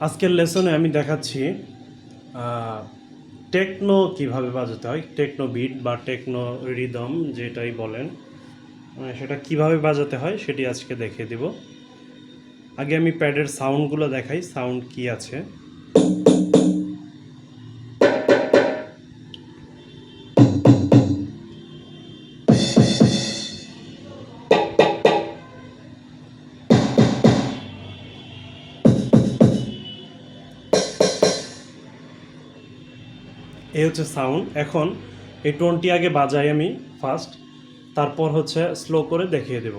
আজকের লেসনে আমি দেখাচ্ছি টেকনো কিভাবে বাজাতে হয়, টেকনো বিট বা টেকনো রিদম যেটাই বলেন, সেটা কিভাবে বাজাতে হয় সেটি আজকে দেখিয়ে দিব। আগে আমি প্যাডের সাউন্ডগুলো দেখাই, সাউন্ড কি আছে। এই হচ্ছে সাউন্ড। এখন এই টোনটি আগে বাজাই আমি ফার্স্ট, তারপর হচ্ছে স্লো করে দেখিয়ে দেব।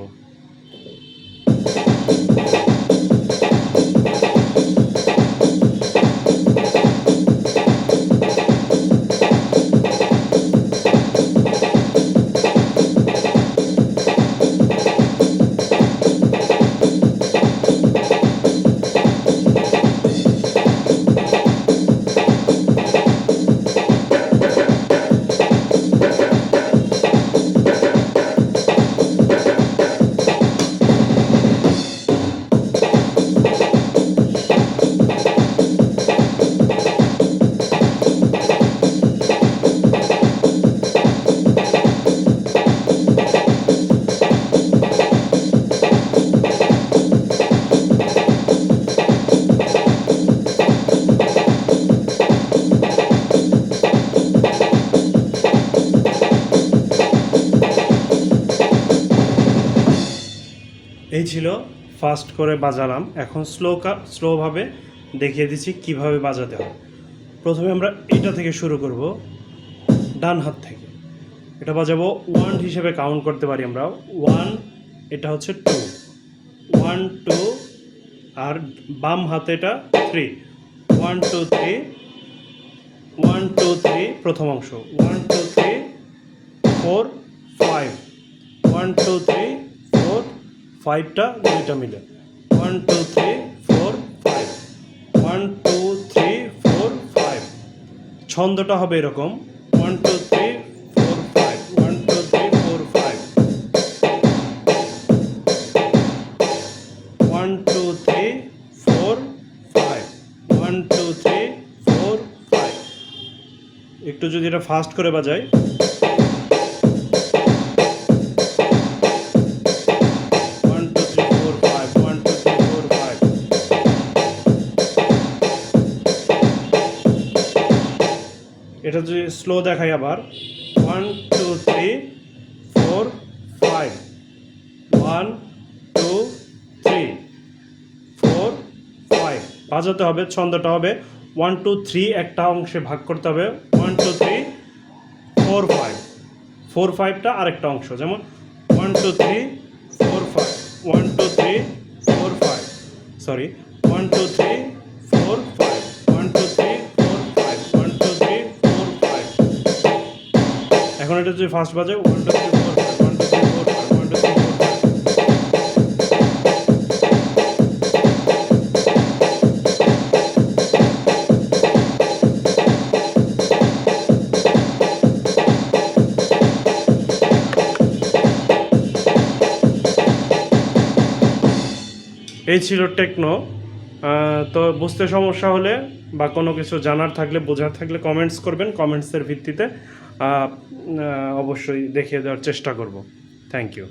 এই ছিল ফাস্ট করে বাজালাম। এখন স্লোভাবে দেখিয়ে দিচ্ছি কিভাবে বাজাতে হয়। প্রথমে আমরা এটা থেকে শুরু করব, ডান হাত থেকে। এটা বাজাবো 1 হিসেবে কাউন্ট করতে পারি আমরা। 1, এটা হচ্ছে 2, 1 2, আর বাম হাতে এটা 3, 1 2 3, 1 2 3 প্রথম অংশ, 1 2 3 4 5, 1 2 3 4 5টা দুইটা মিলে, 1 2 3 4 5, 1 2 3 4 5। ছন্দটা হবে এরকম, 1 2 3 4 5, 1 2 3 4 5, 1 2 3 4 5, 1 2 3 4 5। একটু যদি এটা ফাস্ট করে বাজাই, এটা যদি স্লো দেখাই আবার, 1 2 3 4 5, 1 2 3 4 5। বাজাতে হবে, ছন্দটা হবে 1 2 3 একটা অংশে ভাগ করতে হবে, 1 2 3 4 5, 4 5টা আরেকটা অংশ, যেমন 1 2 3 4 5, 1 2 3 4 5, সরি 1 2 3 4 5, 1 2 3 4 5, 1 2 3 4 5। এখন এটা যদি ফার্স্ট বাজে, 1 2 3 4 5, 1 2 3 4 5, 1 2 3 4 5। এই ছিল টেকনো। তো বুঝতে সমস্যা হলে বা কোনো কিছু জানার থাকলে, বোঝার থাকলে কমেন্টস করবেন। কমেন্টসের ভিত্তিতে অবশ্যই দেখিয়ে দেওয়ার চেষ্টা করব। Thank you.